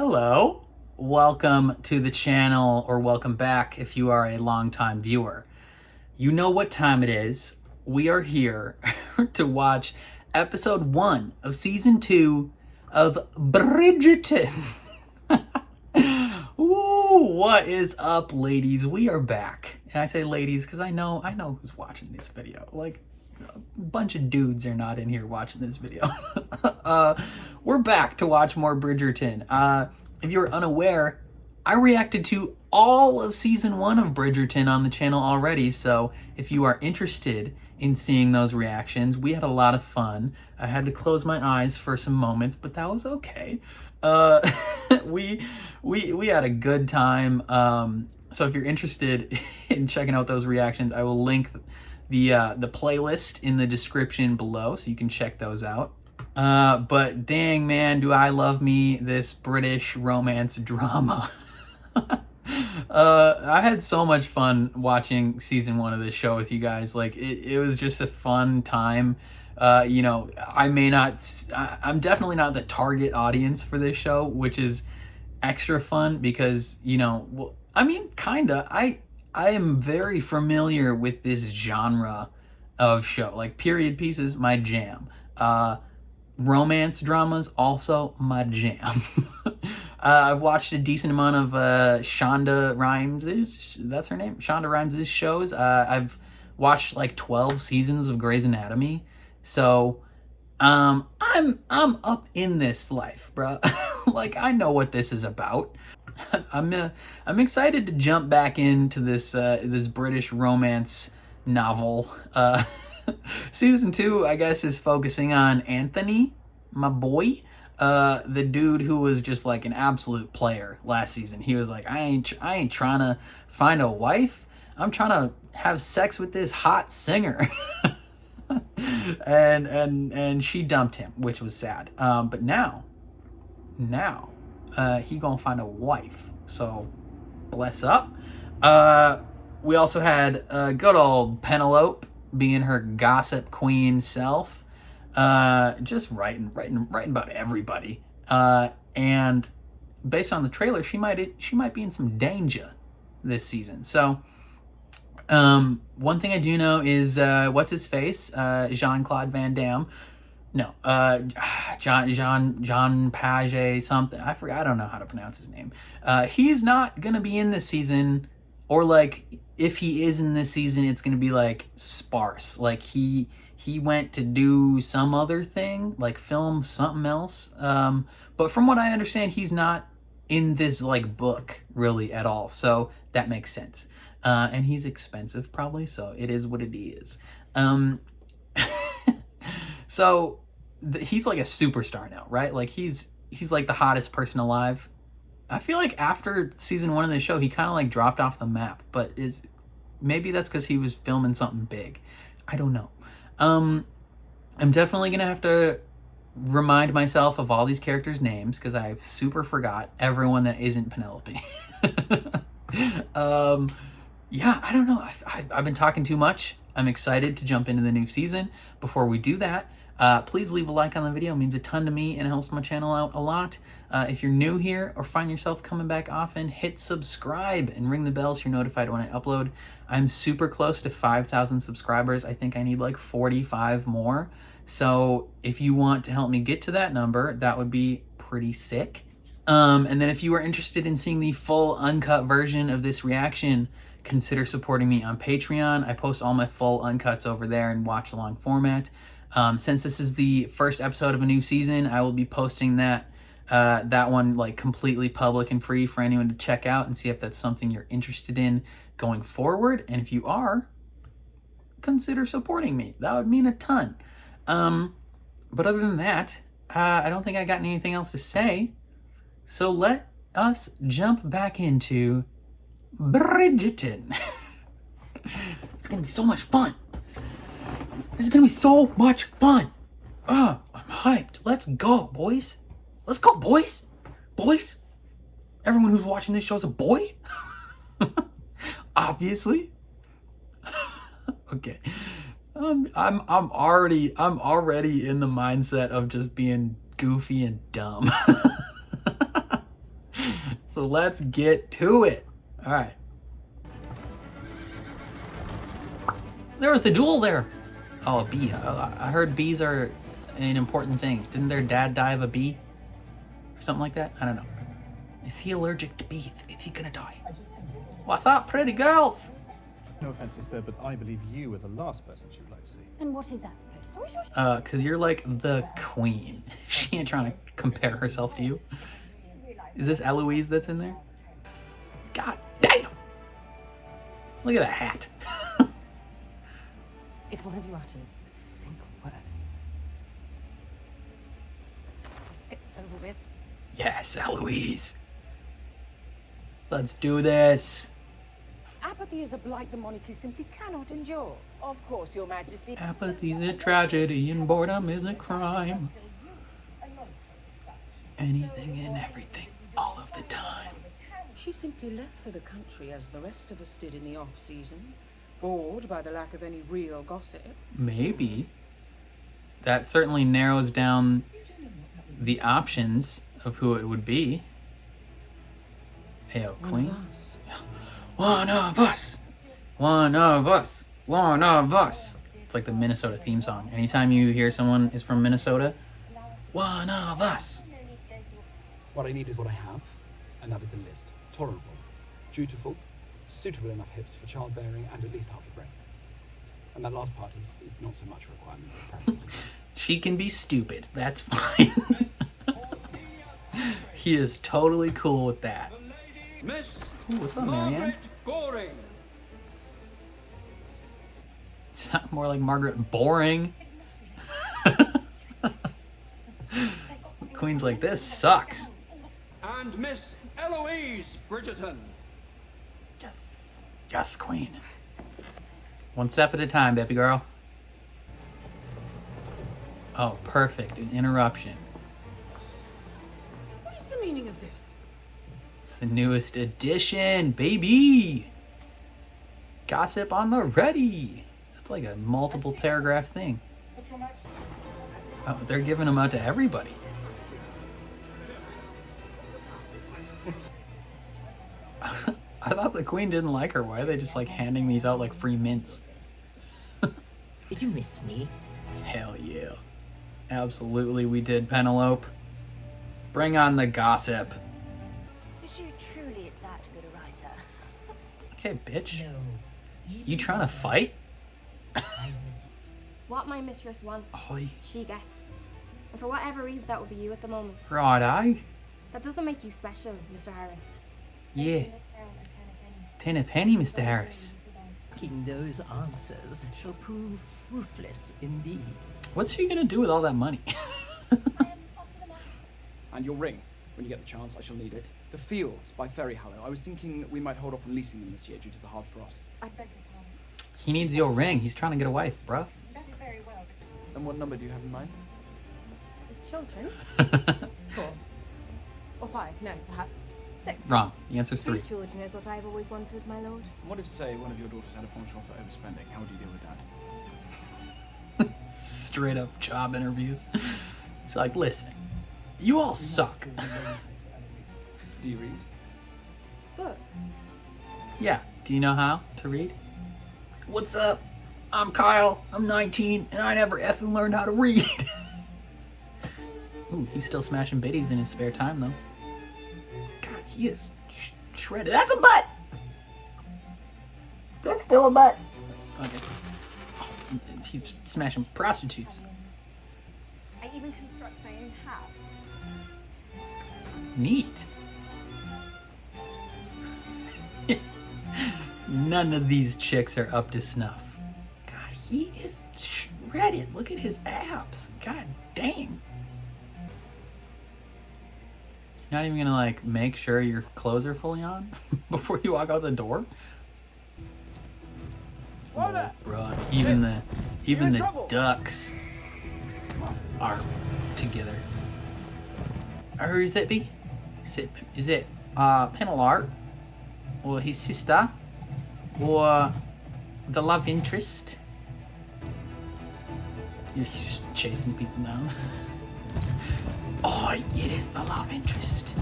Hello, welcome to the channel, or welcome back if you are a longtime viewer. You know what time it is. We are here to watch episode 1 of season 2 of Bridgerton. Ooh, what is up, ladies? We are back. And I say ladies because I know who's watching this video. Like, a bunch of dudes are not in here watching this video. We're back to watch more Bridgerton. If you're unaware, I reacted to all of season 1 of Bridgerton on the channel already, so if you are interested in seeing those reactions, we had a lot of fun. I had to close my eyes for some moments, but that was okay. We had a good time. So if you're interested in checking out those reactions, I will link the playlist in the description below, so you can check those out. But dang, man, do I love me this British romance drama. I had so much fun watching season 1 of this show with you guys. Like, it was just a fun time. You know, I'm definitely not the target audience for this show, which is extra fun because, you know, well, I mean, kinda. I am very familiar with this genre of show. Like, period pieces, my jam. Romance dramas, also my jam. I've watched a decent amount of Shonda Rhimes, that's her name? Shonda Rhimes' shows. I've watched like 12 seasons of Grey's Anatomy. So, I'm up in this life, bro. Like, I know what this is about. I'm excited to jump back into this this British romance novel. Season 2, I guess, is focusing on Anthony, my boy. The dude who was just like an absolute player last season. He was like, I ain't trying to find a wife. I'm trying to have sex with this hot singer. and she dumped him, which was sad. But now he gonna find a wife. So bless up. We also had good old Penelope being her gossip queen self, just writing about everybody. And based on the trailer, she might be in some danger this season. So, one thing I do know is what's his face, Jean-Claude Van Damme. No, John Page something. I forgot. I don't know how to pronounce his name. He's not gonna be in this season, or like, if he is in this season, it's gonna be like sparse. Like he went to do some other thing, like film something else. But from what I understand, he's not in this like book really at all. So that makes sense. And he's expensive probably, so it is what it is. So he's like a superstar now, right? Like he's like the hottest person alive. I feel like after season 1 of the show, he kind of like dropped off the map, but maybe that's because he was filming something big. I don't know. I'm definitely going to have to remind myself of all these characters' names because I super forgot everyone that isn't Penelope. Yeah, I don't know. I've been talking too much. I'm excited to jump into the new season. Before we do that, please leave a like on the video. It means a ton to me and it helps my channel out a lot. If you're new here or find yourself coming back often, hit subscribe and ring the bell so you're notified when I upload. I'm super close to 5,000 subscribers. I think I need like 45 more. So if you want to help me get to that number, that would be pretty sick. And then if you are interested in seeing the full uncut version of this reaction, consider supporting me on Patreon. I post all my full uncuts over there in watch along format. Since this is the first episode of a new season, I will be posting that one like completely public and free for anyone to check out and see if that's something you're interested in going forward. And if you are, consider supporting me. That would mean a ton. But other than that, I don't think I got anything else to say. So let us jump back into Bridgerton. It's gonna be so much fun. It's gonna be so much fun. I'm hyped. Let's go, boys. Let's go, boys. Boys. Everyone who's watching this show is a boy. Obviously. Okay. I'm already in the mindset of just being goofy and dumb. So let's get to it. All right. There was a duel there. Oh, a bee. I heard bees are an important thing. Didn't their dad die of a bee? Or something like that? I don't know. Is he allergic to bees? Is he gonna die? What's up, pretty girls? No offense, sister, but I believe you were the last person she would like to see. And what is that supposed to be? Cause you're like the queen. She ain't trying to compare herself to you. Is this Eloise that's in there? God damn! Look at that hat. If one of you utters a single word, this gets over with. Yes, Eloise. Let's do this. Apathy is a blight the monarchy simply cannot endure. Of course, Your Majesty. Apathy's a tragedy and boredom is a crime. Anything and everything, all of the time. She simply left for the country as the rest of us did in the off-season, bored by the lack of any real gossip. Maybe. That certainly narrows down the options of who it would be. Ayo, One queen. of us. One of us. One of us. One of us. It's like the Minnesota theme song. Anytime you hear someone is from Minnesota, one of us. What I need is what I have, and that is a list. Tolerable, dutiful, suitable enough hips for childbearing, and at least half a brain. And that last part is not so much a requirement, but preference. She can be stupid. That's fine. He is totally cool with that. Miss Ooh, what's up, Marianne? Margaret Goring. Sound more like Margaret Boring. Queen's like, this sucks. And Miss Eloise Bridgerton. Yes. Yes, queen. One step at a time, baby girl. Oh, perfect. An interruption. What is the meaning of this? It's the newest edition, baby. Gossip on the ready. That's like a multiple paragraph thing. Oh, they're giving them out to everybody. I thought the queen didn't like her. Why are they just like handing these out like free mints? Did you miss me? Hell yeah. Absolutely we did, Penelope. Bring on the gossip. Is she truly that good a writer? Okay, bitch. No. You trying to fight? I was What my mistress wants, Oi. she gets. And for whatever reason, that would be you at the moment. Right, eye? That doesn't make you special, Mr. Harris. Yeah. Ten a penny, Mr. Harris. thinking those answers shall prove fruitless indeed. What's she gonna do with all that money? And your ring, when you get the chance, I shall need it. The fields by Ferry Hollow. I was thinking we might hold off on leasing them this year due to the hard frost. I beg your pardon. He needs your ring. He's trying to get a wife, bro. That is very well. And what number do you have in mind? Children? 4. Or 5, no, perhaps 6. Wrong. The answer's 3. 3 children is what I've always wanted, my lord. And what if, say, one of your daughters had a penchant for overspending? How would you deal with that? Straight up job interviews. It's like, listen, you all suck. Do you read? But Yeah. Do you know how to read? What's up? I'm Kyle. I'm 19, and I never effing learned how to read. Ooh, he's still smashing biddies in his spare time, though. God, he is shredded. That's a butt! That's still a butt. Okay. Oh, he's smashing prostitutes. I even construct my own hats. Neat. None of these chicks are up to snuff. God, he is shredded. Look at his abs. God dang. You're not even gonna like make sure your clothes are fully on before you walk out the door? Oh, bro, even the ducks are together. Or is it Penelope or his sister or the love interest? He's just chasing people down. Oh, it is the love interest.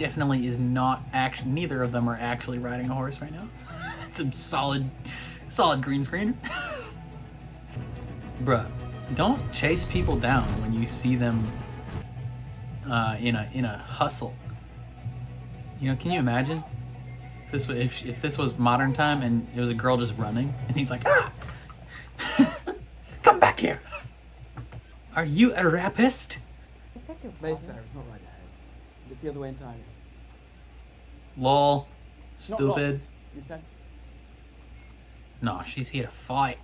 definitely is not actually, neither of them are actually riding a horse right now. It's a solid green screen. Bruh, don't chase people down when you see them in a hustle. You know, can you imagine if this was modern time and it was a girl just running and he's like, ah, come back here. Are you a rapist? Mayfair is not right ahead. It's the other way entirely. Lol. Not Stupid. lost, you said? No, she's here to fight.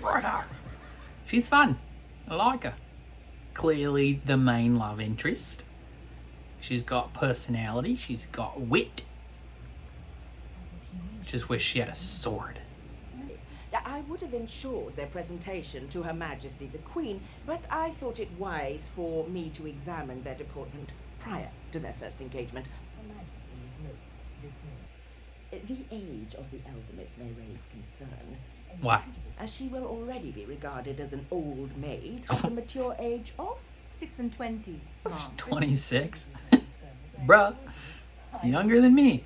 Right. She's fun. I like her. Clearly the main love interest. She's got personality. She's got wit. Just wish she had a sword. I would have ensured their presentation to Her Majesty the Queen, but I thought it wise for me to examine their deportment prior to their first engagement. Her Majesty is most dismayed. The age of the elder miss may raise concern. Why? As she will already be regarded as an old maid of the mature age of 26. 26? Bruh, it's younger than me.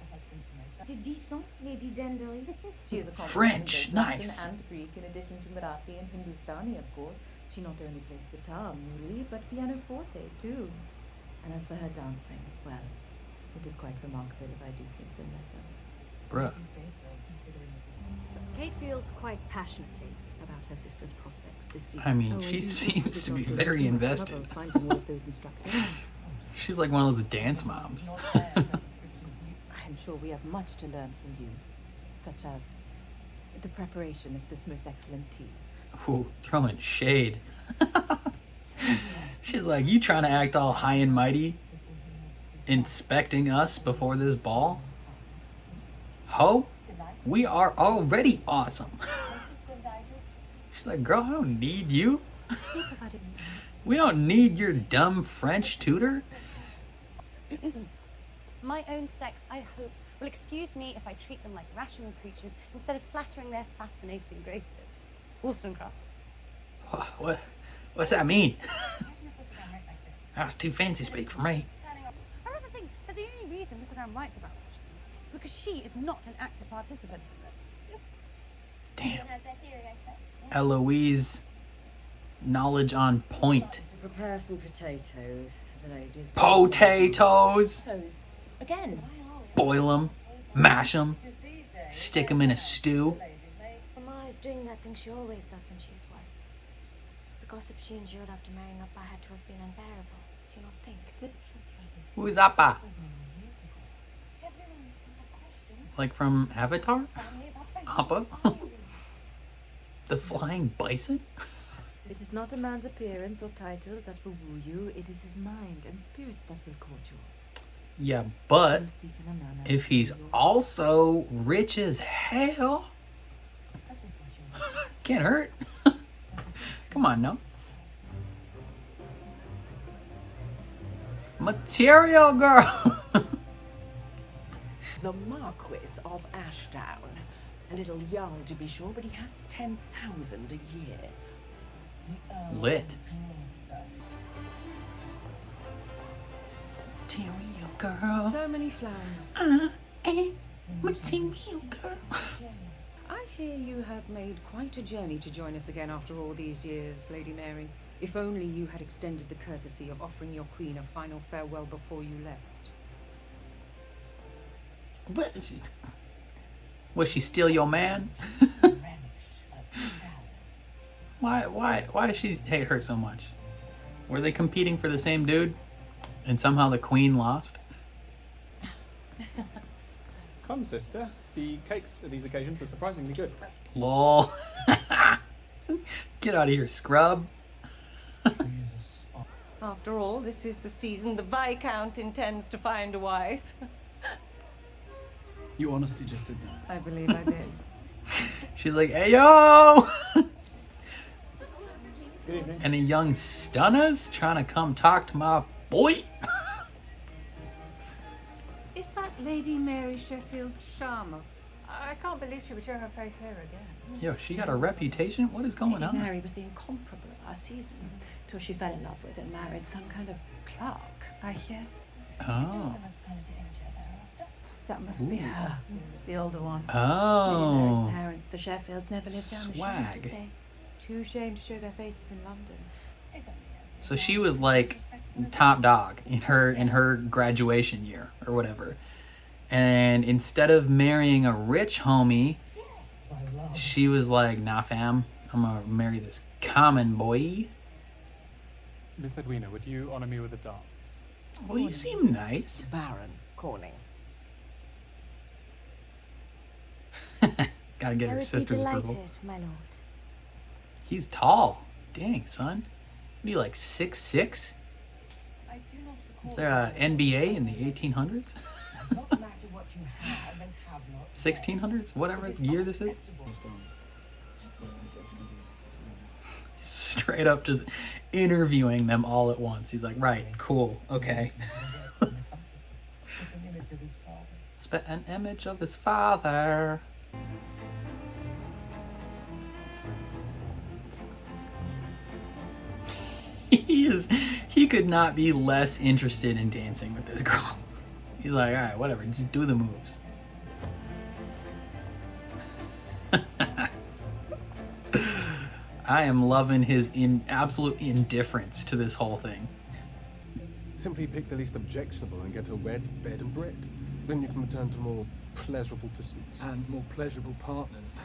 To Disson, Lady Danbury. She is a French, combination of nice. Latin and Greek, in addition to Marathi and Hindustani, of course. She not only plays sitar, muli, but pianoforte too. And as for her dancing, well, it is quite remarkable if I do say so myself. Bruh. Kate feels quite passionately about her sister's prospects this season. I mean, she seems to be very invested. She's like one of those dance moms. I'm sure we have much to learn from you, such as the preparation of this most excellent tea. Ooh, throwing shade. She's like, you trying to act all high and mighty, inspecting us before this ball? Ho, we are already awesome. She's like, girl, I don't need you. We don't need your dumb French tutor. My own sex, I hope, will excuse me if I treat them like rational creatures instead of flattering their fascinating graces. Wollstonecraft. What's that mean? That was too fancy speak for me. I rather think that the only reason Mr. Graham writes about such things is because she is not an active participant in them. Damn. Eloise, knowledge on point. Prepare some potatoes for the ladies. Potatoes! Again. Boil them, mash them, stick them in a stew. Mama is doing that thing she always does when she is worried. The gossip she endured after marrying Appa had to have been unbearable. Do you not think? Who's Appa? Like from Avatar? Appa? The flying bison? It is not a man's appearance or title that will woo you, it is his mind and spirit that will court yours. Yeah, but if he's also rich as hell, can't hurt. Come on, no. Material girl. the Marquis of Ashdown. A little young to be sure, but he has 10,000 a year. Lit. Material girl. So many flowers. Material girl. I hear you have made quite a journey to join us again after all these years, Lady Mary. If only you had extended the courtesy of offering your queen a final farewell before you left. What? Was she still your man? Why does she hate her so much? Were they competing for the same dude? And somehow the queen lost? Come, sister. The cakes at these occasions are surprisingly good. Lol. Get out of here, scrub. After all, this is the season the Viscount intends to find a wife. You honestly just did that. I believe I did. She's like, hey yo! Good evening. Any young stunners trying to come talk to my boy? Is that Lady Mary Sheffield Sharma? I can't believe she would show her face here again. Yo, she got a reputation? What is going Lady on? Mary was the incomparable of our season, till she fell in love with and married some kind of clerk, I hear. Oh. That must be her, the older one. Oh. Mary's parents, the Sheffields, never lived down the Swag. street, did they? Too ashamed to show their faces in London. So she was like top dog in her graduation year or whatever. And instead of marrying a rich homie, she was like, nah fam, I'm gonna marry this common boy. Miss Edwina, would you honor me with a dance? Well, you seem nice. Baron Corning. Gotta get I her would sister's be approval. delighted, my lord. He's tall. Dang, son. What are you, like 6'6"? I do not recall. Is there a NBA in the 1800s? 1600s? Whatever year this is? Straight up just interviewing them all at once. He's like, right, cool, okay. Spit an image of his father. He could not be less interested in dancing with this girl. He's like, all right, whatever, just do the moves. I am loving his absolute indifference to this whole thing. Simply pick the least objectionable and get a wed, bed and bread. Then you can return to more pleasurable pursuits. And more pleasurable partners.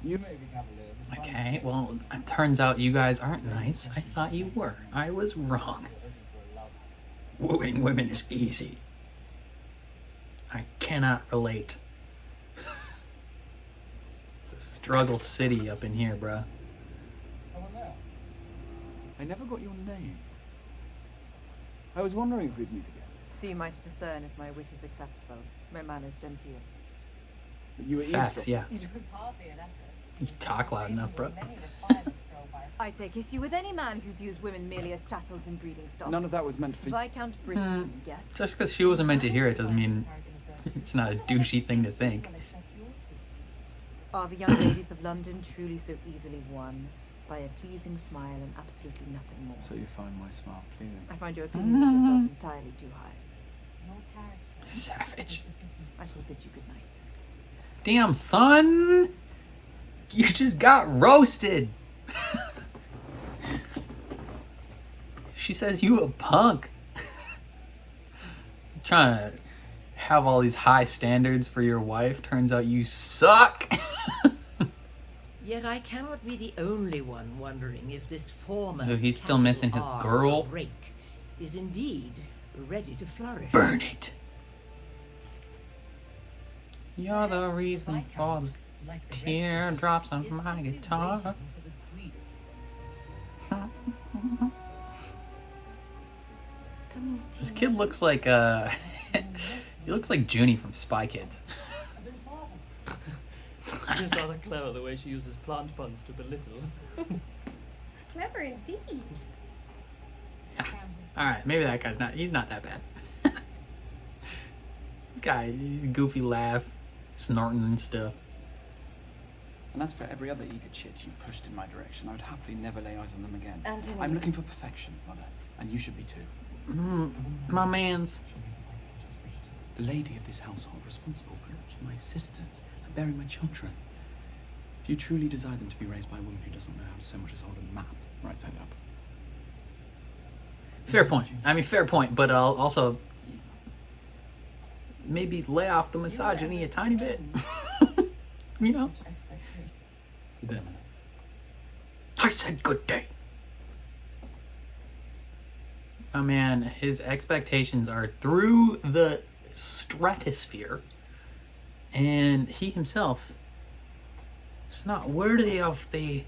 You may be cavalier. Okay, well, it turns out you guys aren't nice. I thought you were. I was wrong. Wooing women is easy. I cannot relate. It's a struggle city up in here, bruh. Someone there? I never got your name. I was wondering if we'd meet again. So you might discern if my wit is acceptable, my manners genteel. But you were Facts, yeah. It was hardly an effort. You talk loud enough, bro. I take issue with any man who views women merely as chattels and breeding stock. None of that was meant for you. Viscount Bridgerton, yes. Just because she wasn't meant to hear it doesn't mean it's not a douchey thing to think. Are the young ladies of London truly so easily won by a pleasing smile and absolutely nothing more? So you find my smile pleasing? I find your opinion of yourself entirely too high. Savage. I shall bid you good night. Damn, son! You just got roasted! She says you a punk. Trying to have all these high standards for your wife. Turns out you suck. Yet I cannot be the only one wondering if this former So he's still missing his capital girl? R Rake is indeed ready to flourish. Burn it. You're the reason for the teardrops on my guitar. This kid looks like he looks like Junie from Spy Kids. It is rather clever the way she uses plant puns to belittle. Clever indeed. Alright, maybe that guy's he's not that bad. This guy, he's a goofy laugh, snorting and stuff. And as for every other eager chit you pushed in my direction, I would happily never lay eyes on them again. Anthony. I'm looking for perfection, Mother, and you should be too. My man's. The lady of this household responsible for nurturing my sisters and bearing my children. Do you truly desire them to be raised by a woman who doesn't know how to so much as hold a map right side up? Fair point. I mean, fair point, but also maybe lay off the misogyny a tiny bit. You know? Good day, I said good day. Oh man, his expectations are through the stratosphere, and he himself is not worthy of the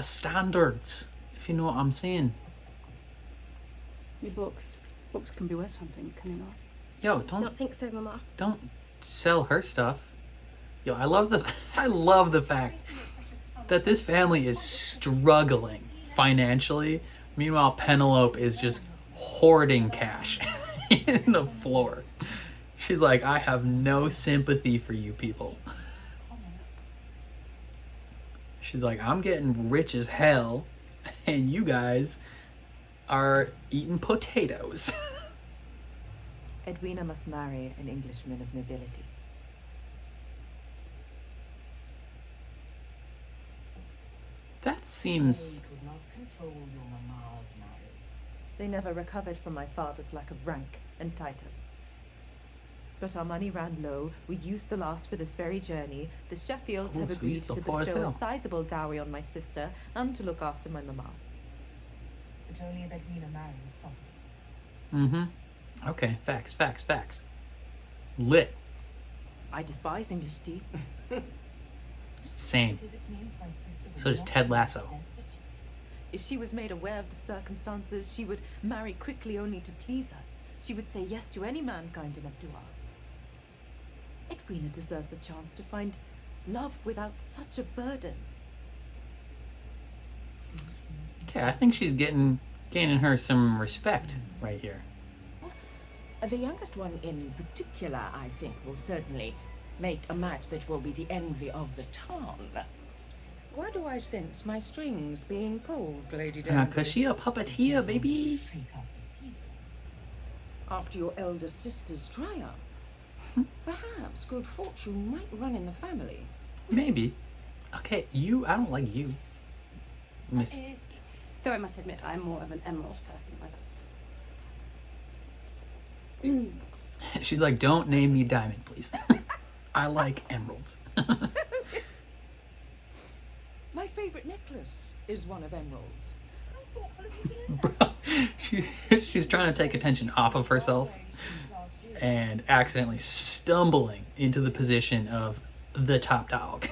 standards, if you know what I'm saying. Your books can be worth something, can you not? Yo, Do you not think so, Mama? don't sell her stuff. Yo, I love the fact that this family is struggling financially. Meanwhile, Penelope is just hoarding cash in the floor. She's like, I have no sympathy for you people. She's like, I'm getting rich as hell, and you guys are eating potatoes. Edwina must marry an Englishman of nobility. That seems... They could not control your mamma's marriage. They never recovered from my father's lack of rank and title. But our money ran low. We used the last for this very journey. The Sheffields have so agreed he's still to poor as bestow a hell. sizable dowry on my sister and to look after my mamma. But only if Edwina marries properly. Mm-hmm. Okay, facts, facts, facts. Lit. I despise English tea. Same. If it means my sister will So does not Ted be Lasso. destitute. If she was made aware of the circumstances, she would marry quickly only to please us. She would say yes to any man kind enough to ask. Edwina deserves a chance to find love without such a burden. Okay, I think she's gaining her some respect right here. The youngest one in particular, I think, will certainly make a match that will be the envy of the town. Why do I sense my strings being pulled, Lady Yeah, Danbury? cause she a puppeteer, baby. After your elder sister's triumph, perhaps good fortune might run in the family. Maybe. Okay, you. I don't like you, Miss. Though I must admit, I'm more of an emerald person myself. She's like, don't name me Diamond, please. I like emeralds. My favorite necklace is one of emeralds. She's trying to take attention off of herself and accidentally stumbling into the position of the top dog.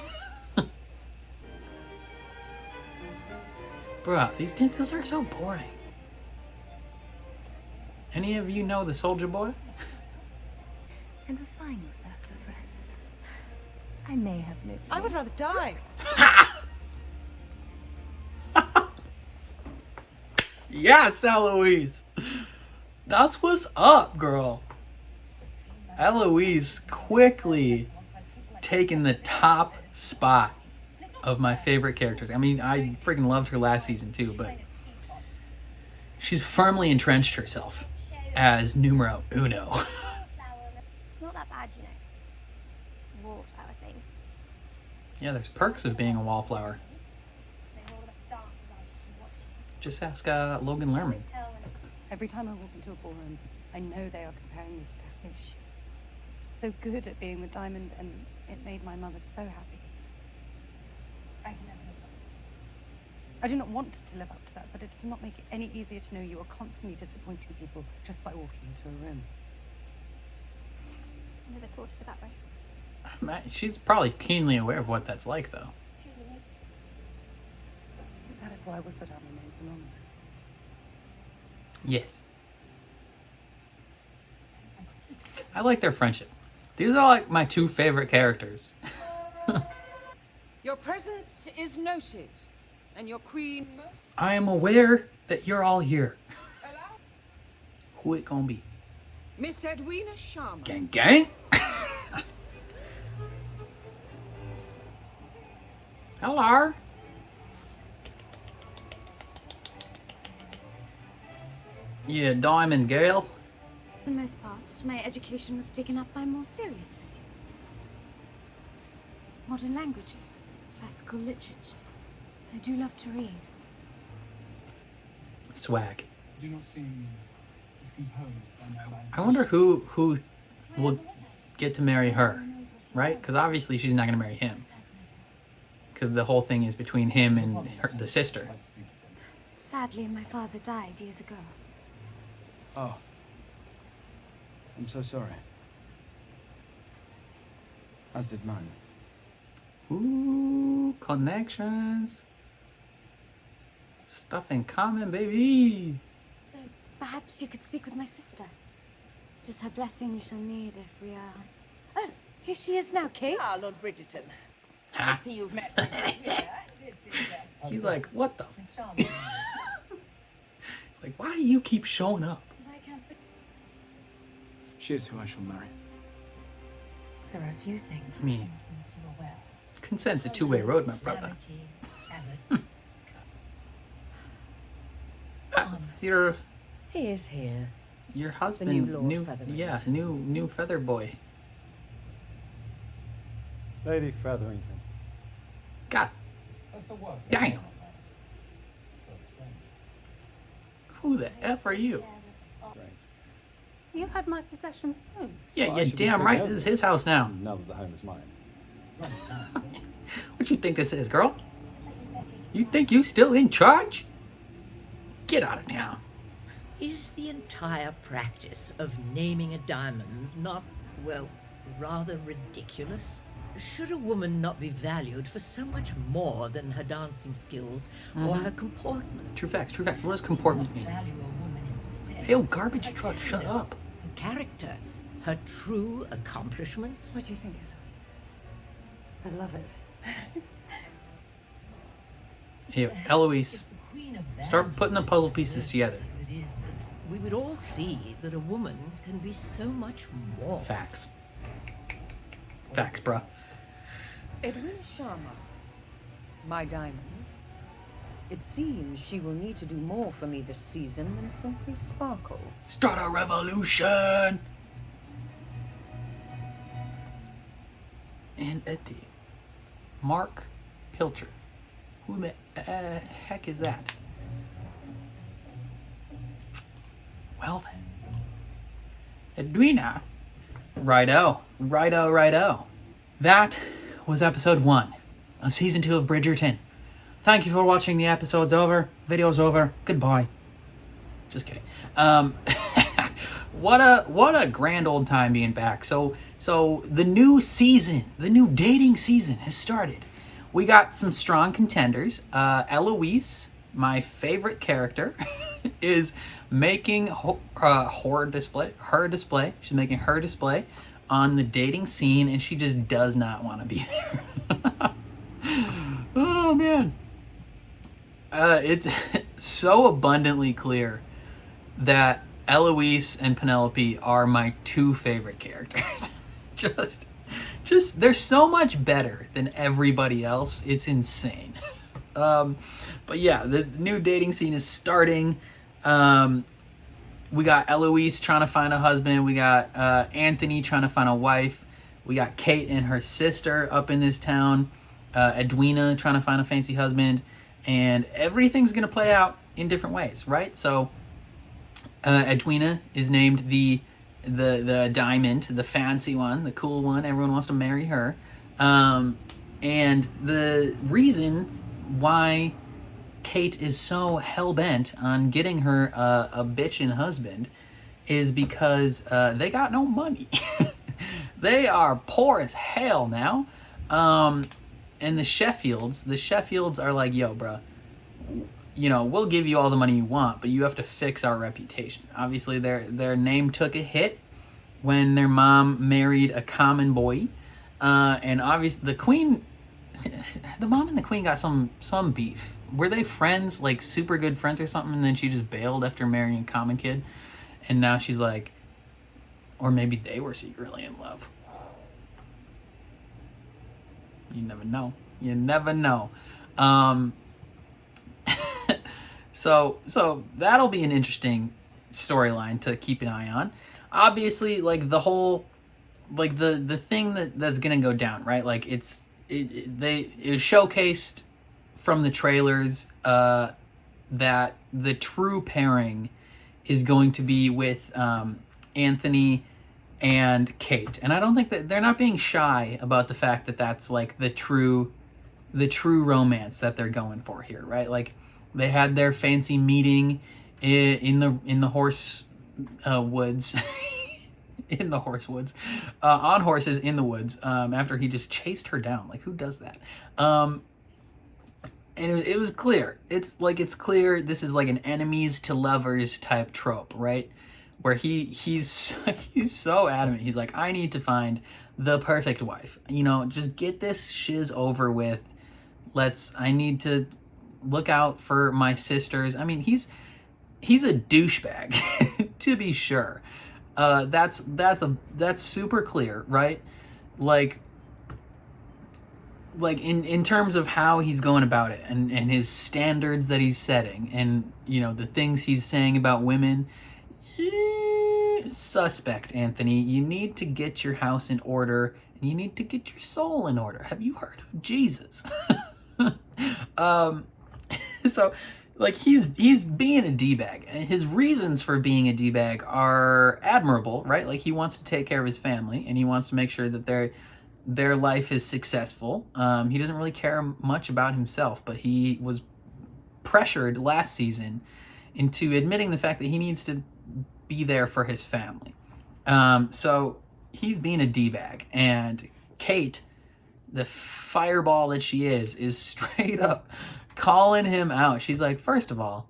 Bruh, these dances are so boring. Any of you know the Soldier Boy? And refine your circle of friends. I may have no. I would rather die. Yes, Eloise! That's what's up, girl. Eloise quickly taking the top spot of my favorite characters. I mean, I freaking loved her last season too, but she's firmly entrenched herself as numero uno. It's not that bad, you know. Wallflower thing. Yeah, there's perks of being a wallflower. They have all the best dancers I just from watching. Just ask Logan Lerman. Every time I walk into a ballroom, I know they are comparing me to Daphne. She was so good at being the diamond, and it made my mother so happy. I can never live up. I do not want to live up to that, but it does not make it any easier to know you are constantly disappointing people just by walking into a room. I never thought of it that way. She's probably keenly aware of what that's like, though. Truly lives. That is why Whistledown remains anonymous. Yes. I like their friendship. These are like my two favorite characters. Your presence is noted, and your queen most... I am aware that you're all here. Who it gonna be? Miss Edwina Sharma. Gang gang? Hello. Yeah, diamond girl. For the most part, my education was taken up by more serious pursuits. Modern languages, classical literature. I do love to read. Swag. Do not seem discomposed by my language. I wonder who will get to marry her, right? Because obviously she's not going to marry him. Because the whole thing is between him and the sister. Sadly, my father died years ago. Oh. I'm so sorry. As did mine. Ooh, connections. Stuff in common, baby. Though perhaps you could speak with my sister. It is her blessing you shall need if we are... Oh, here she is now, Kate. Ah, Lord Bridgerton. Ha. I see you've met me here. This is He's like, what the? Miss Sharma. He's like, why do you keep showing up? She is who I shall marry. There are a few things. I mean, consent's a two-way road, my brother. Sir. He is here. Your husband, new Lord Featherington. new feather boy. Lady Featherington. God That's the work. damn. Who the F are you? You had my possessions moved. Yeah, Well, I you're should be damn taken right. over. This is his house now. Now that the home is mine. What you think this is, girl? You think you still in charge? Get out of town. Is the entire practice of naming a diamond not, well, rather ridiculous? Should a woman not be valued for so much more than her dancing skills or her comportment? True facts, true facts. What does comportment mean? Value a woman instead. Hey, yo, garbage truck, shut up. Her character, her true accomplishments. What do you think, Eloise? I love it. Hey, Eloise, start putting the puzzle pieces together. We would all see that a woman can be so much more. Facts. Facts, bruh. Edwina Sharma, my diamond. It seems she will need to do more for me this season than simply sparkle. Start a revolution! And Eddie. Mark Pilcher. Who the heck is that? Well then. Edwina. Righto. That was episode 1 of season 2 of Bridgerton. Thank you for watching. The episode's over. Video's over. Goodbye. Just kidding. What a grand old time being back. So the new season, the new dating season has started. We got some strong contenders. Eloise, my favorite character, is making her display. She's making her display on the dating scene, and she just does not want to be there. Oh man. It's so abundantly clear that Eloise and Penelope are my 2 favorite characters. just they're so much better than everybody else. It's insane. But yeah, the new dating scene is starting. We got Eloise trying to find a husband. We got Anthony trying to find a wife. We got Kate and her sister up in this town. Edwina trying to find a fancy husband. And everything's going to play out in different ways, right? So Edwina is named the diamond, the fancy one, the cool one. Everyone wants to marry her. And the reason why Kate is so hell-bent on getting her a bitchin' husband is because they got no money. They are poor as hell now. And the Sheffields are like, yo, bruh, you know, we'll give you all the money you want, but you have to fix our reputation. Obviously, their name took a hit when their mom married a common boy. And obviously, the queen, the mom and the queen got some beef. Were they friends, like super good friends or something, and then she just bailed after marrying a common kid? And now she's like, or maybe they were secretly in love. You never know. You never know. So that'll be an interesting storyline to keep an eye on. Obviously, like the whole, like the thing that's gonna go down, right? Like it was showcased from the trailers that the true pairing is going to be with Anthony and Kate, and I don't think that they're not being shy about the fact that that's like the true romance that they're going for here, right? Like they had their fancy meeting in the horse woods, in the horse woods, on horses in the woods, after he just chased her down. Like, who does that? And it was clear. It's clear this is like an enemies to lovers type trope, right? Where he's so adamant. He's like, I need to find the perfect wife. You know, just get this shiz over with. I need to look out for my sisters. I mean, he's a douchebag, to be sure. That's super clear, right? Like in terms of how he's going about it and his standards that he's setting, and you know, the things he's saying about women. suspect, Anthony. You need to get your house in order, and you need to get your soul in order. Have you heard of Jesus? So, like, he's being a D-bag, and his reasons for being a D-bag are admirable, right? Like, he wants to take care of his family, and he wants to make sure that their life is successful. He doesn't really care much about himself, but he was pressured last season into admitting the fact that he needs to be there for his family. So he's being a D-bag, and Kate, the fireball that she is straight up calling him out. She's like, first of all,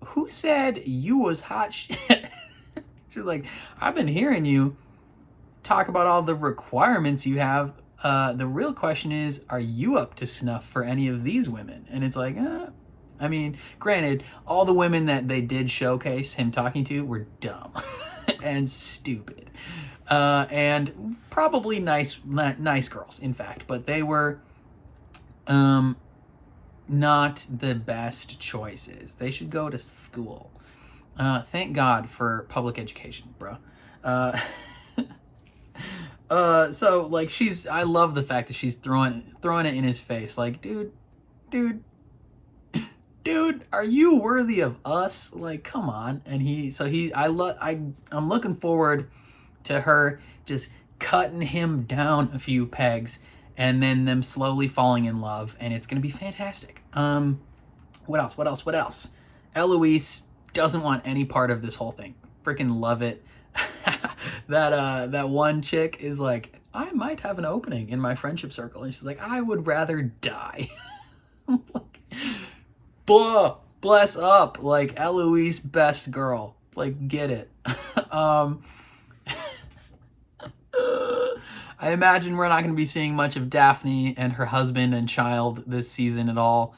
who said you was hot shit? She's like, I've been hearing you talk about all the requirements you have. The real question is, are you up to snuff for any of these women? And it's like, I mean, granted, all the women that they did showcase him talking to were dumb and stupid. And probably nice girls, in fact, but they were not the best choices. They should go to school. Thank God for public education, bro. So like I love the fact that she's throwing it in his face. Like, dude, are you worthy of us? Like, come on. And I'm looking forward to her just cutting him down a few pegs and then them slowly falling in love, and it's gonna be fantastic. What else? Eloise doesn't want any part of this whole thing. Freaking love it. That one chick is like, I might have an opening in my friendship circle, and she's like, I would rather die. Like, bless up, like, Eloise, best girl, like, get it. I imagine we're not going to be seeing much of Daphne and her husband and child this season at all.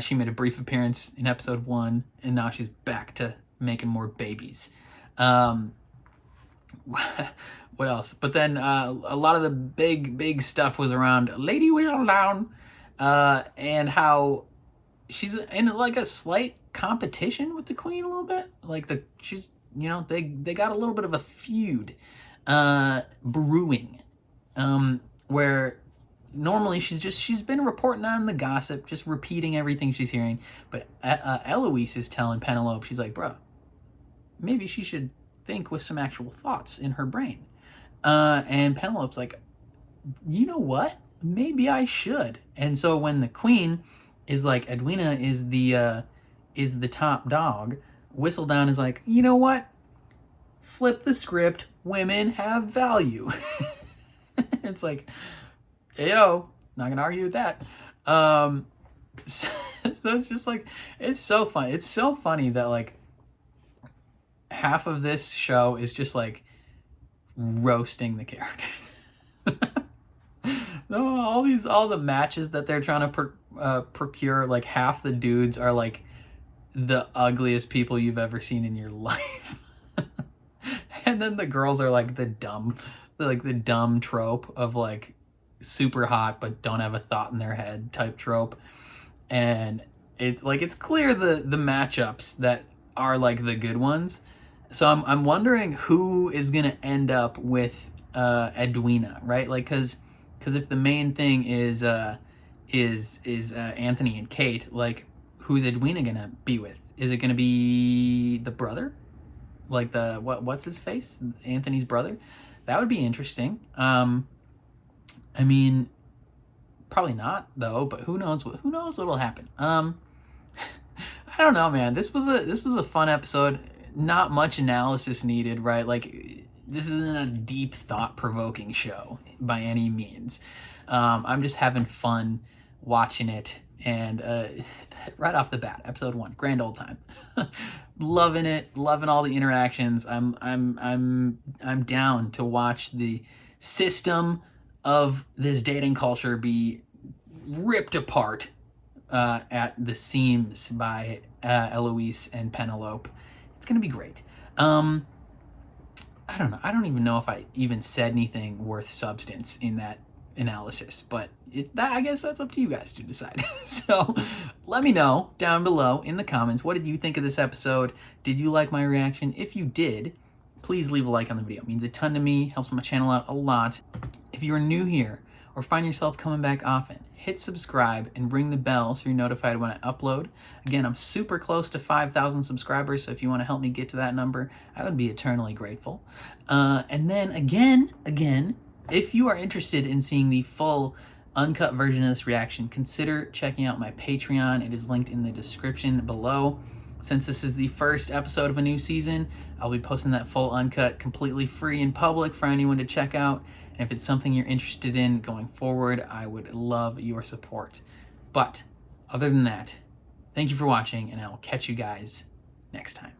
She made a brief appearance in episode 1, and now she's back to making more babies. What else? But then a lot of the big stuff was around Lady Whistledown, and how she's in like a slight competition with the Queen a little bit. Like they got a little bit of a feud brewing, where normally she's been reporting on the gossip, just repeating everything she's hearing. But Eloise is telling Penelope, she's like, bro, maybe she should think with some actual thoughts in her brain. And Penelope's like, you know what? Maybe I should. And so when the Queen is like, Edwina is the top dog, Whistledown is like, you know what? Flip the script. Women have value. It's like, yo, not gonna argue with that. So it's just like, it's so fun. It's so funny that like half of this show is just like roasting the characters. all the matches that they're trying to procure, like half the dudes are like the ugliest people you've ever seen in your life. And then the girls are like the dumb trope of like super hot but don't have a thought in their head type trope. And it's clear the matchups that are like the good ones. So I'm wondering who is gonna end up with Edwina, right? Like, cause if the main thing is Anthony and Kate, like, who's Edwina gonna be with? Is it gonna be the brother? Like what's his face? Anthony's brother? That would be interesting. I mean, probably not though, but who knows what'll happen. I don't know, man. This was a fun episode. Not much analysis needed, right? Like, this isn't a deep, thought-provoking show by any means. I'm just having fun watching it, and right off the bat, episode 1, grand old time. Loving it, loving all the interactions. I'm down to watch the system of this dating culture be ripped apart at the seams by Eloise and Penelope. It's gonna be great. I don't know. I don't even know if I even said anything worth substance in that analysis, but I guess that's up to you guys to decide. So let me know down below in the comments, what did you think of this episode? Did you like my reaction? If you did, please leave a like on the video. It means a ton to me, helps my channel out a lot. If you are new here or find yourself coming back often, hit subscribe and ring the bell so you're notified when I upload. Again, I'm super close to 5,000 subscribers, so if you want to help me get to that number, I would be eternally grateful. And then again, if you are interested in seeing the full uncut version of this reaction, consider checking out my Patreon. It is linked in the description below. Since this is the first episode of a new season, I'll be posting that full uncut completely free in public for anyone to check out. And if it's something you're interested in going forward, I would love your support. But other than that, thank you for watching, and I will catch you guys next time.